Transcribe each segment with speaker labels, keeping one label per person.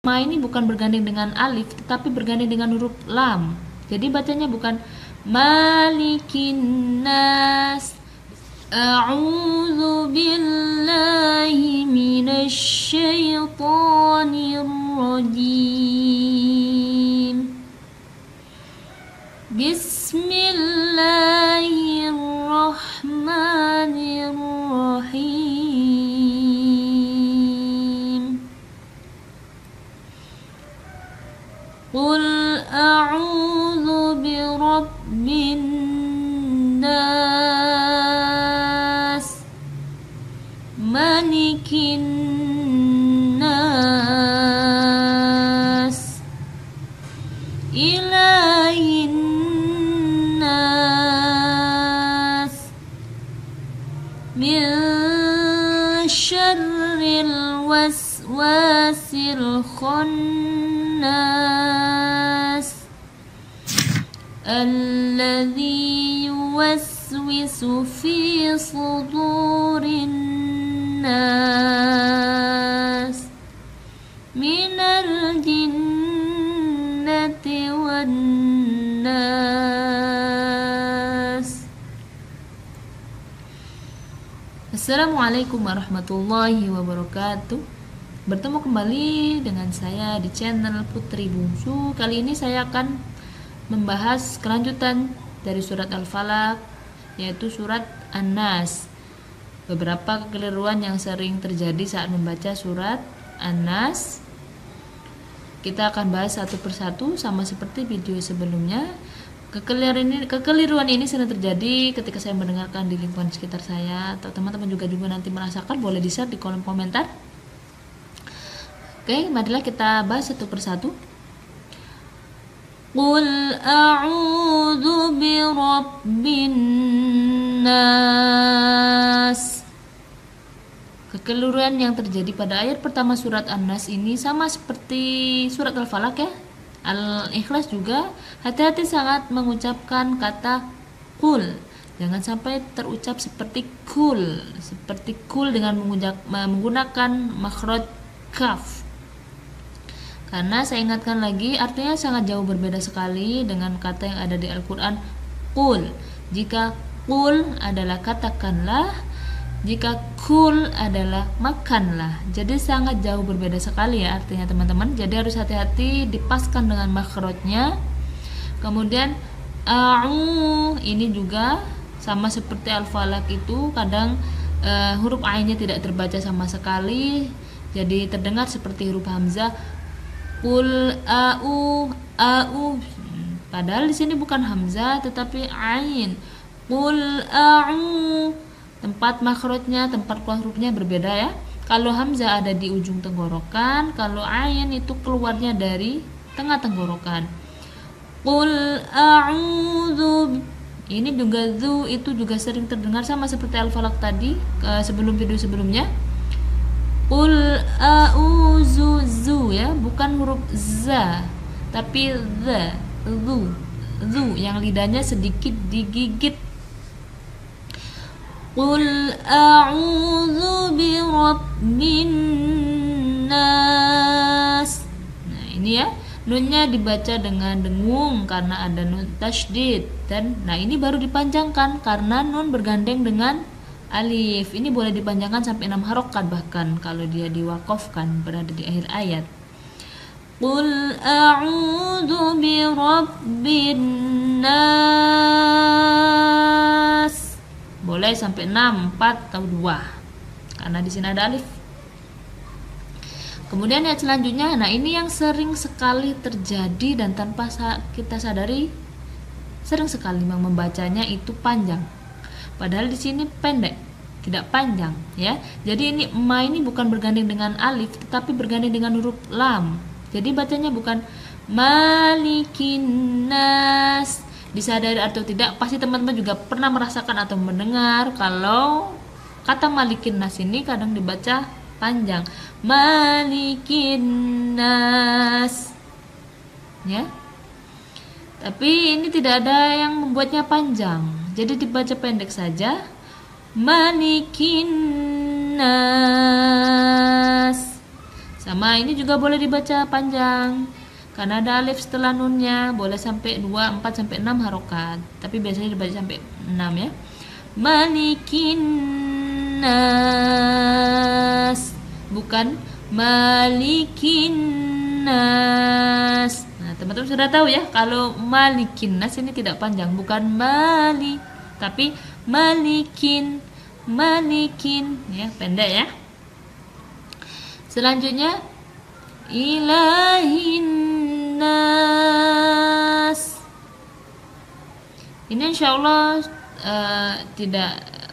Speaker 1: Ma ini bukan bergandeng dengan alif, tetapi bergandeng dengan huruf lam. Jadi bacanya bukan Malikin nas. A'udzu billahi minasy syaithanir rajim. Bismillahirrahmanirrahim. Qul a'udzu birabbin nas, malikin nas, ilahin nas, min syarril waswasil khannas, alladzi yuwaswisu fi sudurin nas, minal jinnati wan nas. Assalamualaikum warahmatullahi wabarakatuh. Bertemu kembali dengan saya di channel Putri Bungsu. Kali ini saya akan membahas kelanjutan dari surat Al-Falaq, yaitu surat An-Nas. Beberapa kekeliruan yang sering terjadi saat membaca surat An-Nas kita akan bahas satu persatu sama seperti video sebelumnya. Kekeliruan ini sering terjadi ketika saya mendengarkan di lingkungan sekitar saya, atau teman-teman juga nanti merasakan, boleh di-share di kolom komentar. Oke, marilah kita bahas satu persatu. Qul a'udzu birabbin nas. Kekeliruan yang terjadi pada ayat pertama surat An-Nas ini sama seperti surat Al-Falaq ya. Al-Ikhlas juga, hati-hati sangat mengucapkan kata qul. Jangan sampai terucap seperti kul dengan menggunakan makhraj kaf. Karena saya ingatkan lagi, artinya sangat jauh berbeda sekali dengan kata yang ada di Al-Quran qul. Jika qul adalah katakanlah, jika kul adalah makanlah. Jadi sangat jauh berbeda sekali ya artinya teman-teman. Jadi harus hati-hati dipaskan dengan makhrajnya. Kemudian a'u ini juga sama seperti Al-Falaq itu, kadang huruf ainnya tidak terbaca sama sekali. Jadi terdengar seperti huruf hamzah. Qul a'u. Padahal di sini bukan hamzah tetapi ain. Qul a'u. Tempat makhrajnya, tempat keluar hurufnya berbeda ya. Kalau hamzah ada di ujung tenggorokan, kalau ain itu keluarnya dari tengah tenggorokan. Qul a'udzu. Ini juga zu itu juga sering terdengar sama seperti Al-Falaq tadi sebelum video sebelumnya. Qul a'udzu zu ya, bukan huruf za tapi za, zu yang lidahnya sedikit digigit. Qul a'udzu birabbin nas. Nah, ini ya, nunnya dibaca dengan dengung karena ada nun tasydid, dan nah ini baru dipanjangkan karena nun bergandeng dengan alif. Ini boleh dipanjangkan sampai 6 harokat bahkan kalau dia diwaqafkan berada di akhir ayat. Qul a'udzu birabbin nas. Boleh sampai 6, 4 atau 2 karena di sini ada alif. Kemudian ayat selanjutnya, nah ini yang sering sekali terjadi dan tanpa kita sadari sering sekali membacanya itu panjang. Padahal di sini pendek, tidak panjang ya. Jadi ini ma ini bukan bergandeng dengan alif tetapi bergandeng dengan huruf lam. Jadi bacanya bukan malikin nas. Disadari atau tidak, pasti teman-teman juga pernah merasakan atau mendengar kalau kata malikin nas ini kadang dibaca panjang. Malikin nas ya. Tapi ini tidak ada yang membuatnya panjang. Jadi dibaca pendek saja. Malikin nas. Sama ini juga boleh dibaca panjang. Karena ada alif setelah nunnya, boleh sampai 2, 4 sampai 6 harokat. Tapi biasanya dibaca sampai 6 ya. Malikin nas, bukan malikin nas. Nah, teman-teman sudah tahu ya, kalau malikin nas ini tidak panjang, bukan mali, tapi malikin, malikin ya, pendek ya. Selanjutnya ilahin nas. Ini insyaallah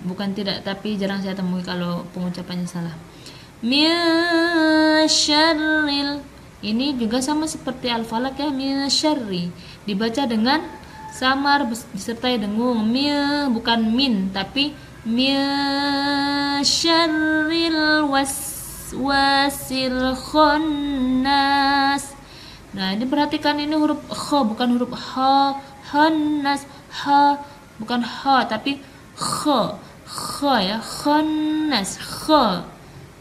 Speaker 1: bukan tidak, tapi jarang saya temui kalau pengucapannya salah. Min syarril, ini juga sama seperti al-falaq ya, min syarri, dibaca dengan samar disertai dengung. Min bukan min, tapi min syarril waswasil khannas. Nah, ini perhatikan, ini huruf kha bukan huruf ha, khannas, ha bukan ha tapi kha, kha ya, khannas, kha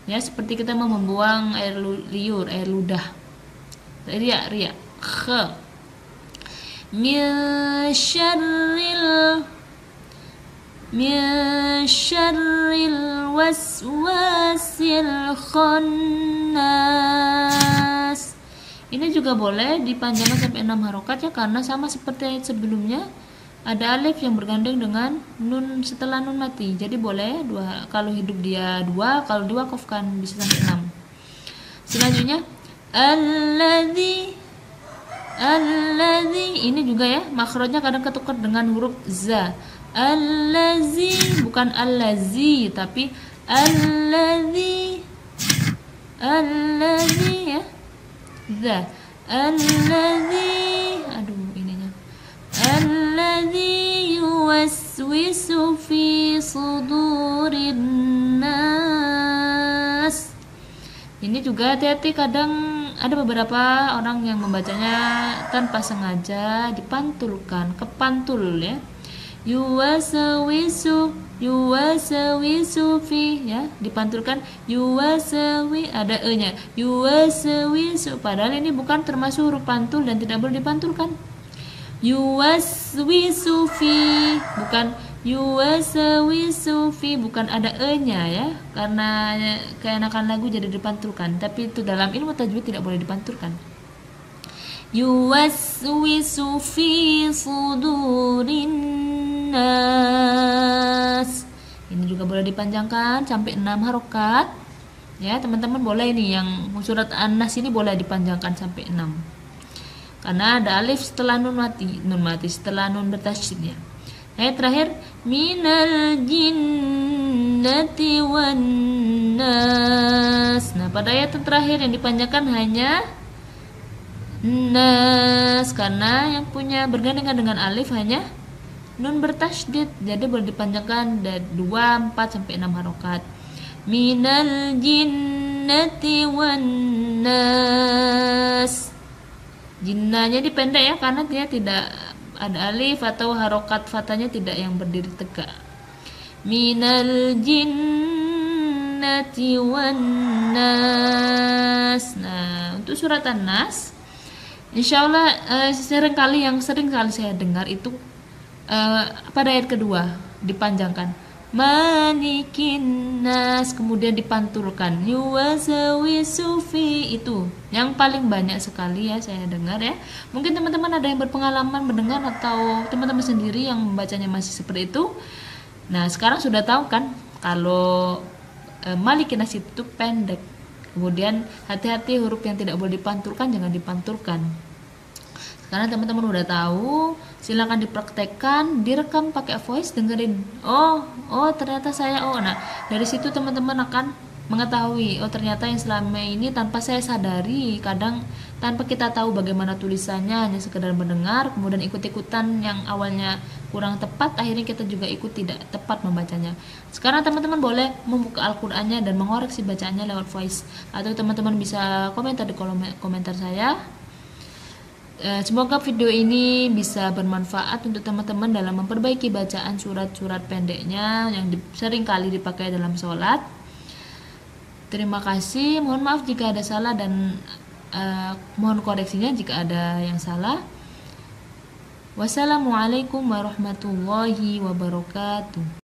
Speaker 1: ya, seperti kita mau membuang air liur, air ludah, ria, kha. Min syarril waswasil khannas. Ini juga boleh dipanjangkan sampai 6 harokat ya, karena sama seperti ayat sebelumnya, ada alif yang bergandeng dengan nun setelah nun mati. Jadi boleh dua, kalau hidup dia 2, kalau diwakafkan bisa sampai 6. Selanjutnya alladzi, ini juga ya, makhrajnya kadang ketukar dengan huruf za. Allazi bukan allazi, tapi allazi ya, za. Allazi, aduh ininya, alladzi yuwaswisu fi sudurin nas. Ini juga hati-hati, kadang ada beberapa orang yang membacanya tanpa sengaja dipantulkan, kepantul ya. Yuwaswisu fi ya, dipantulkan yuwaswi, ada e nya, yuwaswisu, padahal ini bukan termasuk huruf pantul dan tidak boleh dipantulkan. Yuwaswisu fi, bukan yuwaswisu fi, bukan ada e nya ya, karena keenakan lagu jadi dipantulkan, tapi itu dalam ilmu tajwid tidak boleh dipantulkan. Yuwaswisu fi sudurin nas. Ini juga boleh dipanjangkan sampai 6 harokat ya teman-teman. Boleh ini yang surat An-Nas ini boleh dipanjangkan sampai 6 karena ada alif setelah nun mati setelah nun bertasydid ya. Ayat terakhir minal jinnati wan nas. Nah, pada ayat terakhir yang dipanjangkan hanya nas, karena yang punya bergandengan dengan alif hanya nun bertasydid, jadi boleh dipanjangkan dari 2, 4 sampai 6 harokat. Minal jinnati wan nas. Jinnanya dipendek ya, karena dia tidak ada alif atau harokat fathahnya tidak yang berdiri tegak. Minal jinnati wan nas. Nah, untuk surat An-Nas insyaallah sering kali saya dengar itu pada ayat kedua dipanjangkan malikin nas, kemudian dipantulkan yuwasawisu fi, itu yang paling banyak sekali ya saya dengar ya. Mungkin teman-teman ada yang berpengalaman mendengar atau teman-teman sendiri yang membacanya masih seperti itu. Nah, sekarang sudah tahu kan kalau malikin nas itu pendek. Kemudian hati-hati huruf yang tidak boleh dipantulkan jangan dipantulkan. Karena teman-teman udah tahu, silakan dipraktekkan, direkam pakai voice, dengerin. Oh, ternyata saya Nah, dari situ teman-teman akan mengetahui, ternyata yang selama ini tanpa saya sadari, kadang tanpa kita tahu bagaimana tulisannya, hanya sekedar mendengar, kemudian ikut-ikutan yang awalnya kurang tepat, akhirnya kita juga ikut tidak tepat membacanya. Sekarang teman-teman boleh membuka Al-Qur'annya dan mengoreksi bacaannya lewat voice, atau teman-teman bisa komentar di kolom komentar saya. Semoga video ini bisa bermanfaat untuk teman-teman dalam memperbaiki bacaan surat-surat pendeknya yang sering kali dipakai dalam sholat. Terima kasih. Mohon maaf jika ada salah dan mohon koreksinya jika ada yang salah. Wassalamualaikum warahmatullahi wabarakatuh.